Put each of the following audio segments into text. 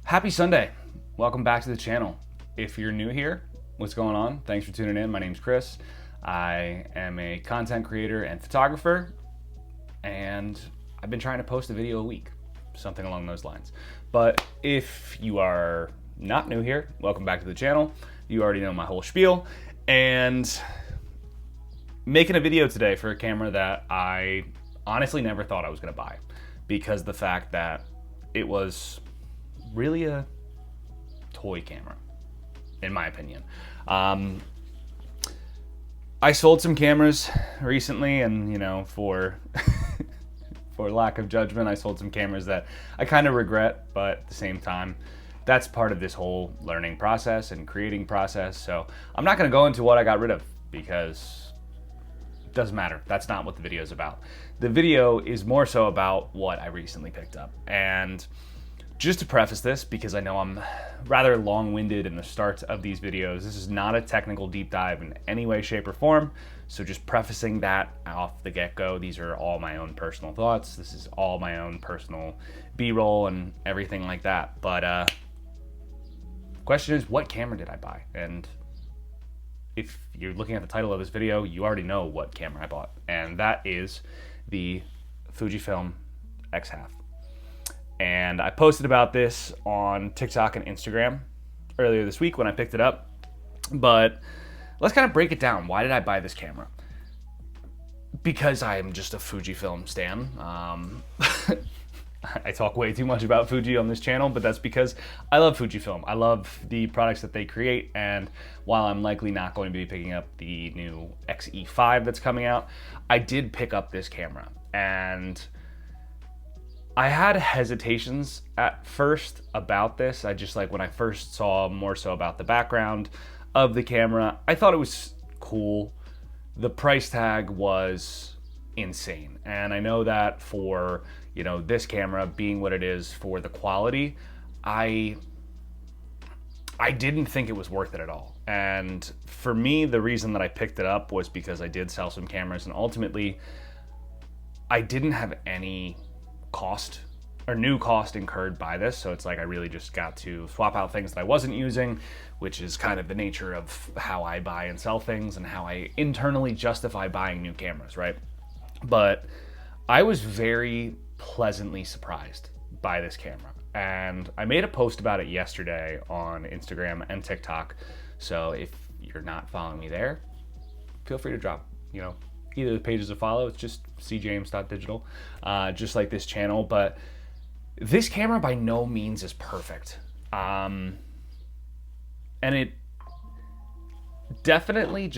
Happy Sunday. Welcome back to the channel. If you're new here, what's going on? Thanks for tuning in. My name's Chris. I am a content creator and photographer, and I've been trying to post a video a week, something along those lines. But if you are not new here, welcome back to the channel. You already know my whole spiel, and making a video today for a camera that I honestly never thought I was gonna buy, because the fact that it was really a toy camera, in my opinion. I sold some cameras recently, and for for lack of judgment, I sold some cameras that I kind of regret, but at the same time, that's part of this whole learning process and creating process. So I'm not gonna go into what I got rid of, because it doesn't matter. That's not what the video is about. The video is more so about what I recently picked up. And just to preface this, because I know I'm rather long-winded in the start of these videos, this is not a technical deep dive in any way, shape, or form. So just prefacing that off the get-go, these are all my own personal thoughts. This is all my own personal B-roll and everything like that. But the question is, what camera did I buy? And if you're looking at the title of this video, you already know what camera I bought. And that is the Fujifilm X-Half. And I posted about this on TikTok and Instagram earlier this week when I picked it up. But let's kind of break it down. Why did I buy this camera? Because I'm just a Fujifilm stan. I talk way too much about Fuji on this channel, but that's because I love Fujifilm. I love the products that they create, and while I'm likely not going to be picking up the new XE5 that's coming out, I did pick up this camera. And I had hesitations at first about this. I just, when I first saw more so about the background of the camera, I thought it was cool. The price tag was insane. And I know that for, this camera being what it is, for the quality, I didn't think it was worth it at all. And for me, the reason that I picked it up was because I did sell some cameras, and ultimately I didn't have any cost or new cost incurred by this. So it's I really just got to swap out things that I wasn't using, which is kind of the nature of how I buy and sell things and how I internally justify buying new cameras, right? But I was very pleasantly surprised by this camera. And I made a post about it yesterday on Instagram and TikTok. So if you're not following me there, feel free to drop, either the pages to follow. It's just cjames.digital, just like this channel. But this camera by no means is perfect. And it definitely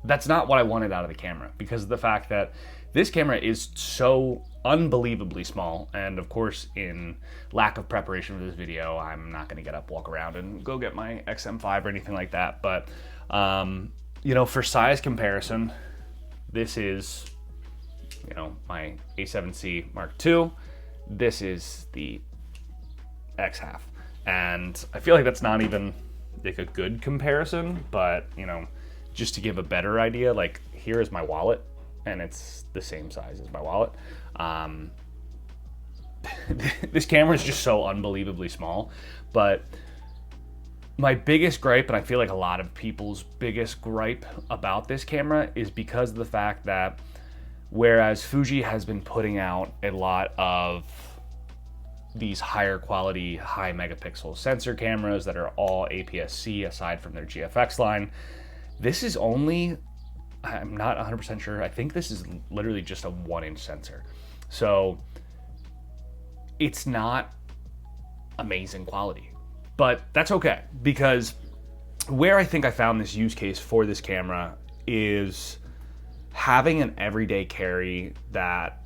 that's not what I wanted out of the camera, because of the fact that this camera is so unbelievably small. And of course, in lack of preparation for this video, I'm not gonna get up, walk around, and go get my XM5 or anything like that. But, for size comparison, this is, my A7Cii Mark II. This is the X-Half. And I feel like that's not even a good comparison, but, just to give a better idea, here is my wallet, and it's the same size as my wallet. This camera is just so unbelievably small. But my biggest gripe, and I feel like a lot of people's biggest gripe about this camera, is because of the fact that whereas Fuji has been putting out a lot of these higher quality, high megapixel sensor cameras that are all APS-C aside from their GFX line, this is only, I'm not 100% sure, I think this is literally just a 1-inch sensor. So it's not amazing quality, but that's okay, because where I think I found this use case for this camera is having an everyday carry that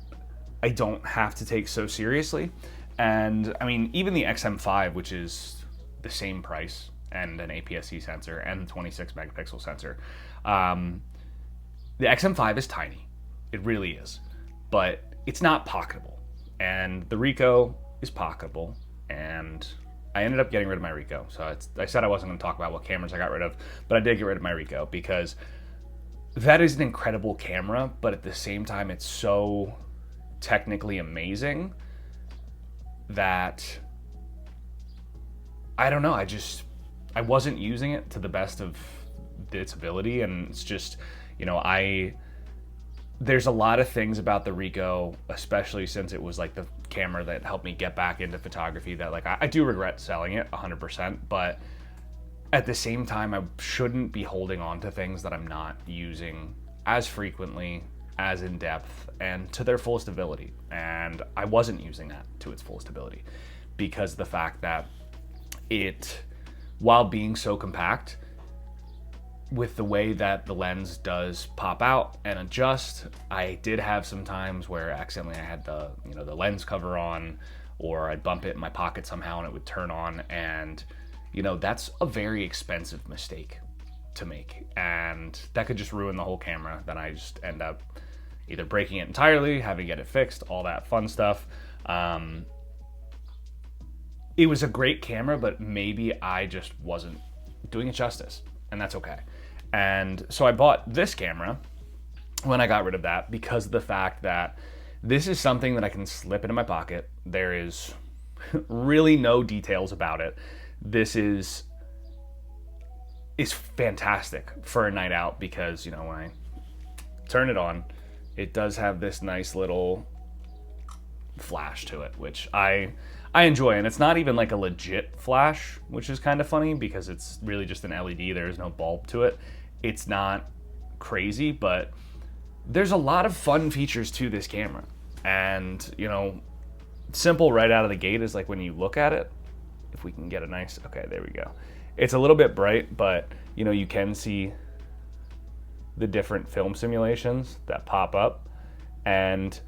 I don't have to take so seriously. And I mean, even the XM5, which is the same price and an APS-C sensor and 26 megapixel sensor, the XM5 is tiny. It really is. But it's not pocketable. And the Ricoh is pocketable. And I ended up getting rid of my Ricoh. So I said I wasn't going to talk about what cameras I got rid of, but I did get rid of my Ricoh because that is an incredible camera, but at the same time, it's so technically amazing that, I don't know, I wasn't using it to the best of its ability. And it's just, you know, there's a lot of things about the Ricoh, especially since it was like the camera that helped me get back into photography, that like I do regret selling it 100%, but at the same time, I shouldn't be holding on to things that I'm not using as frequently, as in depth, and to their fullest ability. And I wasn't using that to its fullest ability because the fact that it, while being so compact, with the way that the lens does pop out and adjust, I did have some times where accidentally I had the, you know, the lens cover on, or I'd bump it in my pocket somehow and it would turn on, and you know, that's a very expensive mistake to make, and that could just ruin the whole camera. Then I just end up either breaking it entirely, having to get it fixed, all that fun stuff. It was a great camera, but maybe I just wasn't doing it justice, and that's okay. And so I bought this camera when I got rid of that because of the fact that this is something that I can slip into my pocket. There is really no details about it. This is fantastic for a night out because, you know, when I turn it on, it does have this nice little flash to it, which I enjoy. And it's not even like a legit flash, which is kind of funny because it's really just an LED. There's no bulb to it. It's not crazy, but there's a lot of fun features to this camera. And, you know, simple right out of the gate is like when you look at it, if we can get a nice, okay, there we go. It's a little bit bright, but you know, you can see the different film simulations that pop up. And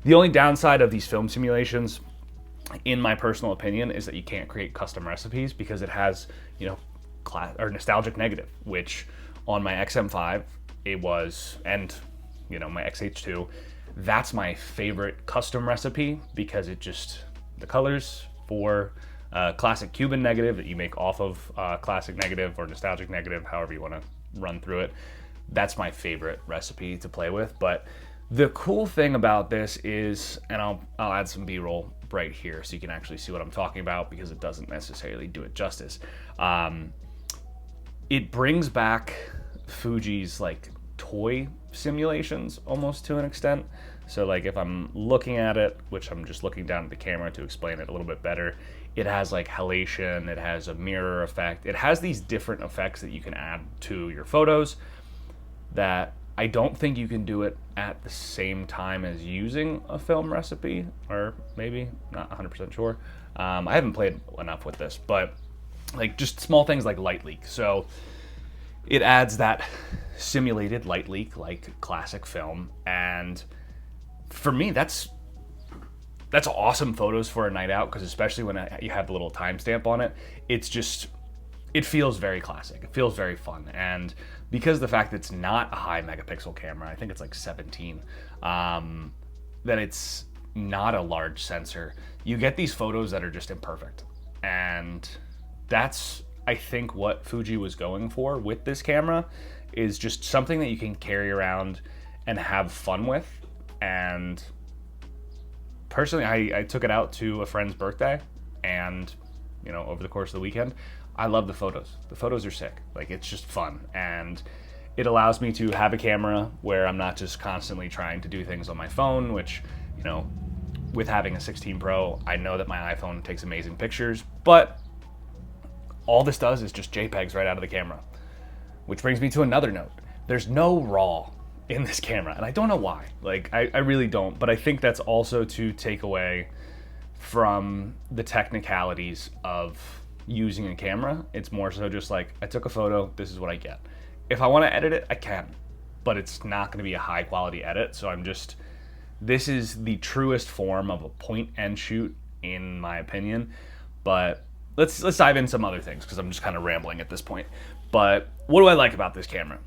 the only downside of these film simulations, in my personal opinion, is that you can't create custom recipes because it has, you know, nostalgic negative, which on my XM5 it was, and you know, my XH2, that's my favorite custom recipe because it just, the colors for classic Cuban negative that you make off of classic negative or nostalgic negative, however you want to run through it, that's my favorite recipe to play with. But the cool thing about this is, and I'll add some B-roll right here so you can actually see what I'm talking about because it doesn't necessarily do it justice. It brings back Fuji's like toy simulations almost to an extent. So like if I'm looking at it, which I'm just looking down at the camera to explain it a little bit better, it has like halation, it has a mirror effect, it has these different effects that you can add to your photos that I don't think you can do it at the same time as using a film recipe, or maybe, not 100% sure. I haven't played enough with this, but like just small things like light leak. So it adds that simulated light leak like classic film, and for me that's awesome photos for a night out, because especially when you have the little timestamp on it, it's just, it feels very classic, it feels very fun. And because of the fact that it's not a high megapixel camera, I think it's like 17, that it's not a large sensor, you get these photos that are just imperfect. And that's, I think, what Fuji was going for with this camera, is just something that you can carry around and have fun with. And personally, I took it out to a friend's birthday, and you know, over the course of the weekend, I love the photos. The photos are sick. Like, it's just fun, and it allows me to have a camera where I'm not just constantly trying to do things on my phone, which, you know, with having a 16 Pro, I know that my iPhone takes amazing pictures, but all this does is just JPEGs right out of the camera. Which brings me to another note. There's no RAW in this camera, and I don't know why. Like, I really don't, but I think that's also to take away from the technicalities of using a camera. It's more so just like, I took a photo, this is what I get. If I want to edit it, I can, but it's not going to be a high quality edit. So this is the truest form of a point and shoot, in my opinion. But let's dive in some other things, because I'm just kind of rambling at this point. But what do I like about this camera?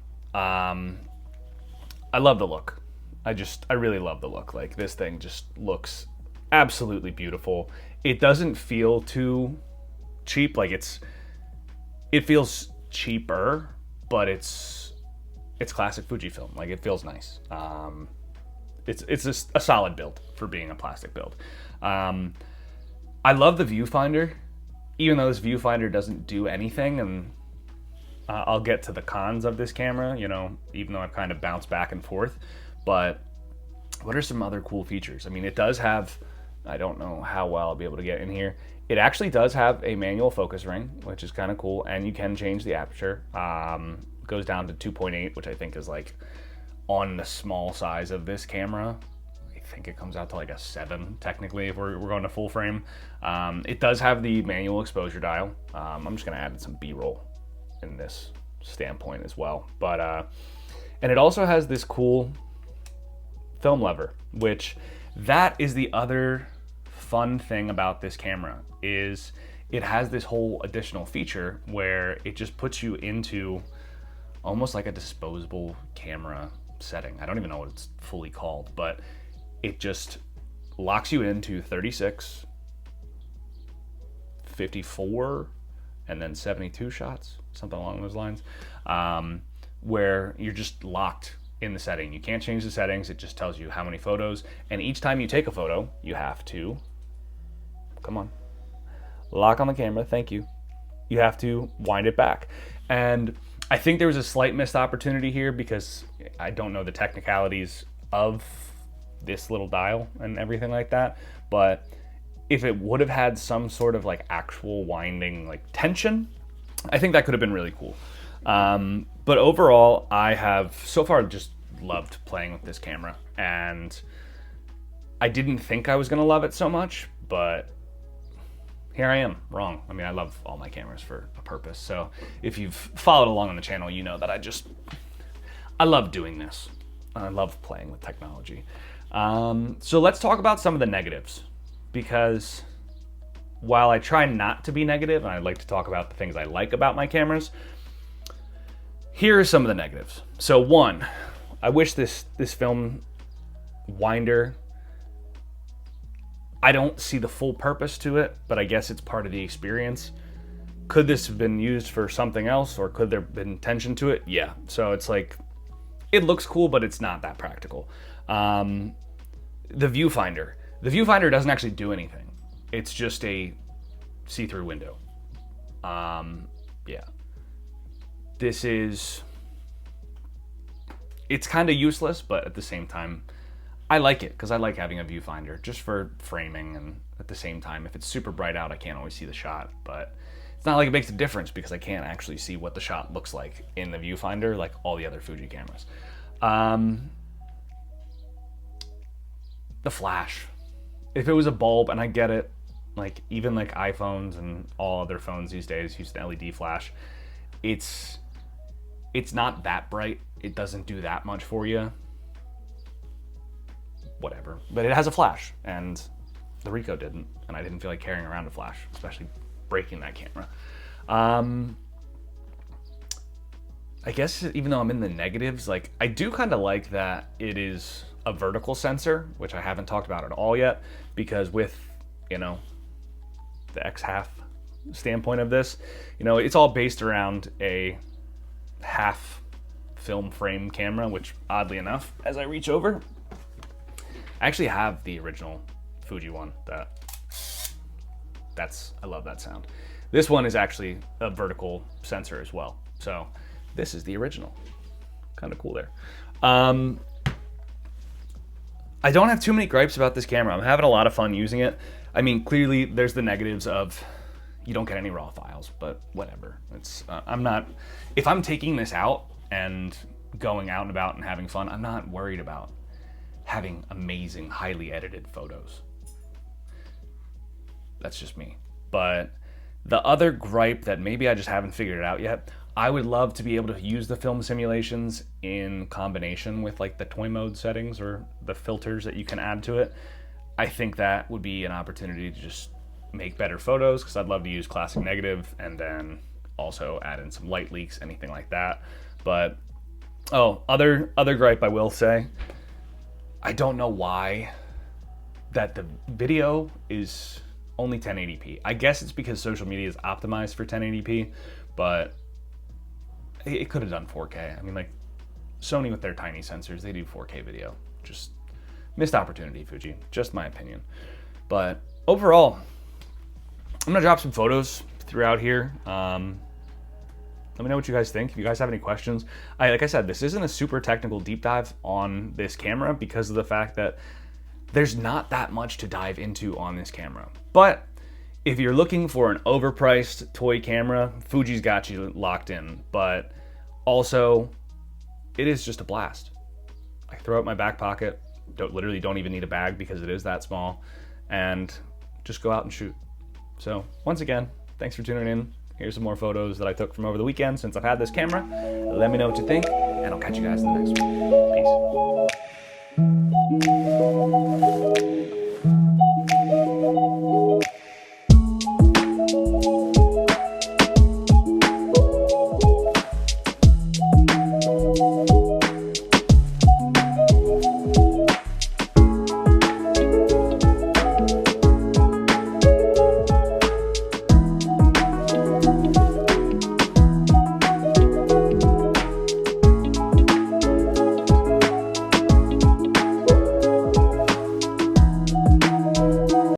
I love the look. I really love the look. Like, this thing just looks absolutely beautiful. It doesn't feel too cheap. Like, it feels cheaper, but it's classic Fujifilm. Like, it feels nice. It's a solid build for being a plastic build. I love the viewfinder, even though this viewfinder doesn't do anything, and I'll get to the cons of this camera, you know, even though I've kind of bounced back and forth. But what are some other cool features? I mean, it does have, I don't know how well I'll be able to get in here. It actually does have a manual focus ring, which is kind of cool, and you can change the aperture. Goes down to 2.8, which I think is like on the small size of this camera. I think it comes out to like a 7 technically if we're going to full frame. It does have the manual exposure dial. I'm just gonna add some B-roll in this standpoint as well. But and it also has this cool film lever, which that is the other fun thing about this camera, is it has this whole additional feature where it just puts you into almost like a disposable camera setting. I don't even know what it's fully called, but it just locks you into 36, 54, and then 72 shots, something along those lines, where you're just locked in the setting. You can't change the settings. It just tells you how many photos. And each time you take a photo, you have to, come on, lock on the camera, thank you. You have to wind it back. And I think there was a slight missed opportunity here because I don't know the technicalities of this little dial and everything like that. But if it would have had some sort of like actual winding like tension, I think that could have been really cool. But overall, I have so far just loved playing with this camera, and I didn't think I was gonna love it so much, but here I am, wrong. I mean, I love all my cameras for a purpose. So if you've followed along on the channel, you know that I love doing this. I love playing with technology. So let's talk about some of the negatives, because while I try not to be negative, and I like to talk about the things I like about my cameras, here are some of the negatives. So one, I wish this film winder, I don't see the full purpose to it, but I guess it's part of the experience. Could this have been used for something else, or could there have been intention to it? Yeah. So it's like, it looks cool, but it's not that practical. The viewfinder. The viewfinder doesn't actually do anything. It's just a see-through window. Yeah. It's kind of useless, but at the same time, I like it because I like having a viewfinder just for framing, and at the same time, if it's super bright out, I can't always see the shot, but it's not like it makes a difference because I can't actually see what the shot looks like in the viewfinder like all the other Fuji cameras. The flash. If it was a bulb, and I get it, like even like iPhones and all other phones these days use the LED flash, it's not that bright. It doesn't do that much for you. Whatever. But it has a flash, and the Ricoh didn't, and I didn't feel like carrying around a flash, especially breaking that camera. I guess even though I'm in the negatives, like I do kind of like that it is a vertical sensor, which I haven't talked about at all yet, because with, you know, the X-Half standpoint of this, you know, it's all based around a half film frame camera, which oddly enough, as I reach over, I actually have the original Fuji one. I love that sound. This one is actually a vertical sensor as well. So this is the original. Kind of cool there. I don't have too many gripes about this camera. I'm having a lot of fun using it. I mean, clearly there's the negatives of you don't get any raw files, but whatever. It's if I'm taking this out and going out and about and having fun, I'm not worried about having amazing, highly edited photos. That's just me. But the other gripe that maybe I just haven't figured it out yet, I would love to be able to use the film simulations in combination with like the toy mode settings or the filters that you can add to it. I think that would be an opportunity to just make better photos, because I'd love to use classic negative and then also add in some light leaks, anything like that. But other gripe I will say, I don't know why that the video is only 1080p. I guess it's because social media is optimized for 1080p, but it could have done 4K. I mean, like Sony with their tiny sensors, they do 4K video. Just missed opportunity, Fuji. Just my opinion. But overall, I'm gonna drop some photos throughout here. Let me know what you guys think. If you guys have any questions, like I said, this isn't a super technical deep dive on this camera because of the fact that there's not that much to dive into on this camera. But if you're looking for an overpriced toy camera, Fuji's got you locked in. But also, it is just a blast. I throw it in my back pocket. Literally don't even need a bag because it is that small, and just go out and shoot. So once again, thanks for tuning in. Here's some more photos that I took from over the weekend since I've had this camera. Let me know what you think, and I'll catch you guys in the next one. Peace.